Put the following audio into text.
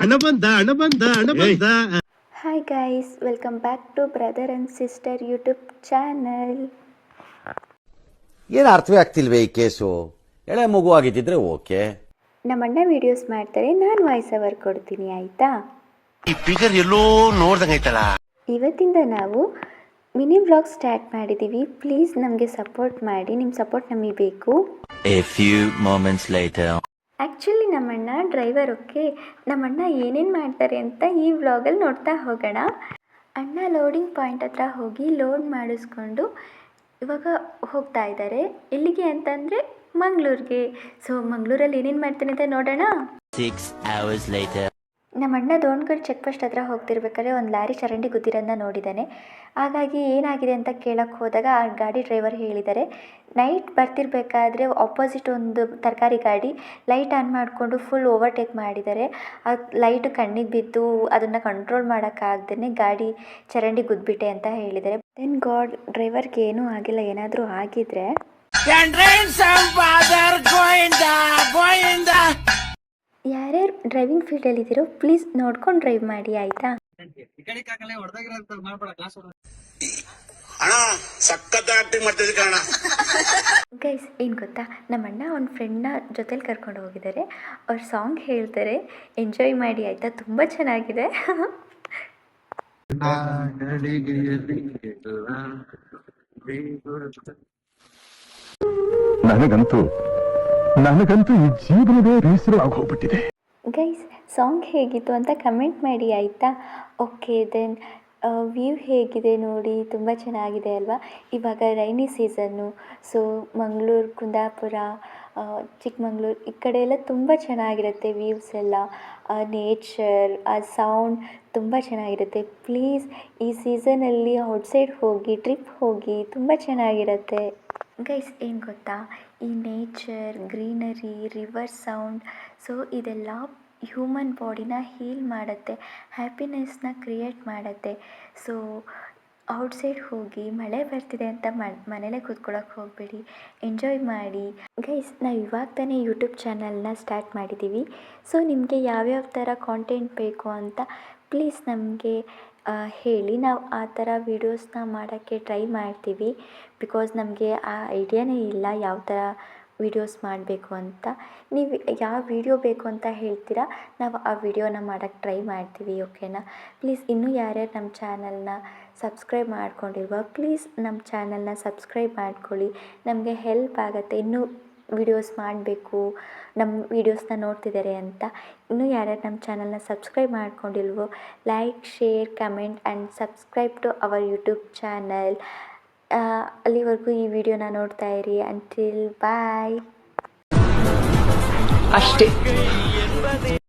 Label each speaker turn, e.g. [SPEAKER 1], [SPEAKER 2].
[SPEAKER 1] Hi guys, welcome back to Brother and Sister YouTube channel.
[SPEAKER 2] ಏನು ಅರ್ಥವೇ ಆಗ್ತಿಲ್ವೇ ಈ case. ಎಳೆ ಮಗು ಆಗಿದ್ದಿದ್ರೆ ಓಕೆ.
[SPEAKER 1] ನಮ್ಮಣ್ಣ ವಿಡಿಯೋಸ್ ಮಾಡ್ತಾರೆ, ನಾನು ವಾಯ್ಸ್ ಓವರ್ ಕೊಡ್ತೀನಿ ಆಯ್ತಾ.
[SPEAKER 3] ಈ ಫಿಗರ್ ಎಲ್ಲೋ ನೋಡ್ದಂಗೈತಲ್ಲ.
[SPEAKER 1] ಇವತ್ತಿಂದ ನಾವು ಮಿನಿ ವ್ಲಾಗ್ ಸ್ಟಾರ್ಟ್ ಮಾಡಿದ್ದೀವಿ. ಪ್ಲೀಸ್ ನಮಗೆ ಸಪೋರ್ಟ್ ಮಾಡಿ, ನಿಮ್ಮ ಸಪೋರ್ಟ್ ನಮಗೆ ಬೇಕು.
[SPEAKER 4] A few moments later.
[SPEAKER 1] Actually ನಮ್ಮಣ್ಣ ಡ್ರೈವರ್. ಓಕೆ, ನಮ್ಮಣ್ಣ ಏನೇನು ಮಾಡ್ತಾರೆ ಅಂತ ಈ ವ್ಲಾಗಲ್ಲಿ ನೋಡ್ತಾ ಹೋಗೋಣ. ಅಣ್ಣ ಲೋಡಿಂಗ್ ಪಾಯಿಂಟ್ ಹತ್ರ ಹೋಗಿ ಲೋಡ್ ಮಾಡಿಸ್ಕೊಂಡು ಇವಾಗ ಹೋಗ್ತಾ ಇದ್ದಾರೆ. ಎಲ್ಲಿಗೆ ಅಂತಂದರೆ ಮಂಗಳೂರಿಗೆ. ಸೊ ಮಂಗಳೂರಲ್ಲಿ ಏನೇನು ಮಾಡ್ತೀನಿ ಅಂತ ನೋಡೋಣ.
[SPEAKER 4] 6 hours later.
[SPEAKER 1] ನಮ್ಮಣ್ಣ ದೋಣ್ಗಡ್ ಚೆಕ್ ಪೋಸ್ಟ್ ಹತ್ರ ಹೋಗ್ತಿರ್ಬೇಕಾದ್ರೆ ಒಂದು ಲಾರಿ ಚರಂಡಿ ಗುದ್ದಿರೋದನ್ನ ನೋಡಿದ್ದಾನೆ. ಹಾಗಾಗಿ ಏನಾಗಿದೆ ಅಂತ ಕೇಳಕ್ಕೆ ಹೋದಾಗ ಆ ಗಾಡಿ ಡ್ರೈವರ್ ಹೇಳಿದ್ದಾರೆ, ನೈಟ್ ಬರ್ತಿರ್ಬೇಕಾದ್ರೆ ಆಪೋಸಿಟ್ ಒಂದು ತರಕಾರಿ ಗಾಡಿ ಲೈಟ್ ಆನ್ ಮಾಡಿಕೊಂಡು ಫುಲ್ ಓವರ್ಟೇಕ್ ಮಾಡಿದ್ದಾರೆ. ಆ ಲೈಟ್ ಕಣ್ಣಿಗೆ ಬಿದ್ದು ಅದನ್ನು ಕಂಟ್ರೋಲ್ ಮಾಡೋಕ್ಕಾಗ್ದೇ ಗಾಡಿ ಚರಂಡಿ ಗುದ್ಬಿಟ್ಟೆ ಅಂತ ಹೇಳಿದ್ದಾರೆ. ದೆನ್ ಗಾಡ್ ಡ್ರೈವರ್ಗೆ ಏನೂ ಆಗಿಲ್ಲ. ಏನಾದರೂ ಆಗಿದ್ರೆ ಯಾರ್ಯಾರು ಡ್ರೈವಿಂಗ್ ಫೀಲ್ಡಲ್ಲಿದ್ದೀರೋ ಪ್ಲೀಸ್ ನೋಡ್ಕೊಂಡು ಡ್ರೈವ್ ಮಾಡಿ ಆಯಿತಾ. ಗೈಸ್ ಏನು ಗೊತ್ತಾ, ನಮ್ಮಣ್ಣ ಅವ್ನ ಫ್ರೆಂಡ್ನ ಜೊತೆಲಿ ಕರ್ಕೊಂಡು ಹೋಗಿದ್ದಾರೆ. ಅವ್ರು ಸಾಂಗ್ ಹೇಳ್ತಾರೆ, ಎಂಜಾಯ್ ಮಾಡಿ ಆಯಿತಾ. ತುಂಬ ಚೆನ್ನಾಗಿದೆ.
[SPEAKER 5] ನನಗಂತೂ ಈ ಜೀವನವೇ ಬೇಸರವಾಗಿ ಹೋಗ್ಬಿಟ್ಟಿದೆ.
[SPEAKER 1] ಗೈಸ್ ಸಾಂಗ್ ಹೇಗಿತ್ತು ಅಂತ ಕಮೆಂಟ್ ಮಾಡಿ ಆಯಿತಾ. ಓಕೆ, ದೆನ್ ವ್ಯೂ ಹೇಗಿದೆ ನೋಡಿ, ತುಂಬ ಚೆನ್ನಾಗಿದೆ ಅಲ್ವಾ. ಇವಾಗ rainy season. So Mangaluru, Kundapura, Chikmagalur ಈ ಕಡೆ ಎಲ್ಲ ತುಂಬ ಚೆನ್ನಾಗಿರುತ್ತೆ ವ್ಯೂಸ್ ಎಲ್ಲ. ನೇಚರ್, ಆ ಸೌಂಡ್ ತುಂಬ ಚೆನ್ನಾಗಿರುತ್ತೆ. ಪ್ಲೀಸ್ ಈ ಸೀಸನಲ್ಲಿ ಔಟ್ಸೈಡ್ ಹೋಗಿ, ಟ್ರಿಪ್ ಹೋಗಿ, ತುಂಬ ಚೆನ್ನಾಗಿರುತ್ತೆ. ಗೈಸ್ ಏನು ಗೊತ್ತಾ, ಈ nature, greenery, river sound, so ಇದೆಲ್ಲ ಹ್ಯೂಮನ್ ಬಾಡಿನ ಹೀಲ್ ಮಾಡುತ್ತೆ, ಹ್ಯಾಪಿನೆಸ್ನ ಕ್ರಿಯೇಟ್ ಮಾಡುತ್ತೆ. ಸೊ ಔಟ್ಸೈಡ್ ಹೋಗಿ, ಮಳೆ ಬರ್ತಿದೆ ಅಂತ ಮನೇಲೇ ಕೂತ್ಕೊಳ್ಳೋಕೆ ಹೋಗಬೇಡಿ, ಎಂಜಾಯ್ ಮಾಡಿ. ಗೈಸ್ ನಾವು ಇವಾಗ ತಾನೇ ಯೂಟ್ಯೂಬ್ ಚಾನಲ್ನ ಸ್ಟಾರ್ಟ್ ಮಾಡಿದ್ದೀವಿ. ಸೊ ನಿಮಗೆ ಯಾವ್ಯಾವ ಥರ ಕಾಂಟೆಂಟ್ ಬೇಕು ಅಂತ ಪ್ಲೀಸ್ ನಮಗೆ ಹೇಳಿ. ನಾವು ಆ ಥರ ವೀಡಿಯೋಸ್ನ ಮಾಡೋಕ್ಕೆ ಟ್ರೈ ಮಾಡ್ತೀವಿ. ಬಿಕಾಸ್ ನಮಗೆ ಆ ಐಡಿಯಾನೇ ಇಲ್ಲ ಯಾವ ಥರ ವೀಡಿಯೋಸ್ ಮಾಡಬೇಕು ಅಂತ. ನೀವು ಯಾವ ವಿಡಿಯೋ ಬೇಕು ಅಂತ ಹೇಳ್ತೀರಾ, ನಾವು ಆ ವಿಡಿಯೋನ ಮಾಡೋಕ್ಕೆ ಟ್ರೈ ಮಾಡ್ತೀವಿ. ಓಕೆನಾ. ಪ್ಲೀಸ್ ಇನ್ನೂ ಯಾರ್ಯಾರು ನಮ್ಮ ಚಾನಲ್ನ ಸಬ್ಸ್ಕ್ರೈಬ್ ಮಾಡ್ಕೊಂಡಿರುವ ಪ್ಲೀಸ್ ನಮ್ಮ ಚಾನಲ್ನ ಸಬ್ಸ್ಕ್ರೈಬ್ ಮಾಡ್ಕೊಳ್ಳಿ. ನಮಗೆ ಹೆಲ್ಪ್ ಆಗುತ್ತೆ ಇನ್ನೂ ವೀಡಿಯೋಸ್ ಮಾಡಬೇಕು, ನಮ್ಮ ವೀಡಿಯೋಸ್ನ ನೋಡ್ತಿದ್ದಾರೆ ಅಂತ. ಇನ್ನೂ ಯಾರ್ಯಾರು ನಮ್ಮ ಚಾನಲ್ನ ಸಬ್ಸ್ಕ್ರೈಬ್ ಮಾಡ್ಕೊಂಡಿಲ್ವೋ like, share, comment and subscribe to our YouTube channel. ಅಲ್ಲಿವರೆಗೂ ಈ ವಿಡಿಯೋನ ನೋಡ್ತಾ ಇರಿ. Until bye.
[SPEAKER 6] ಅಷ್ಟೇ.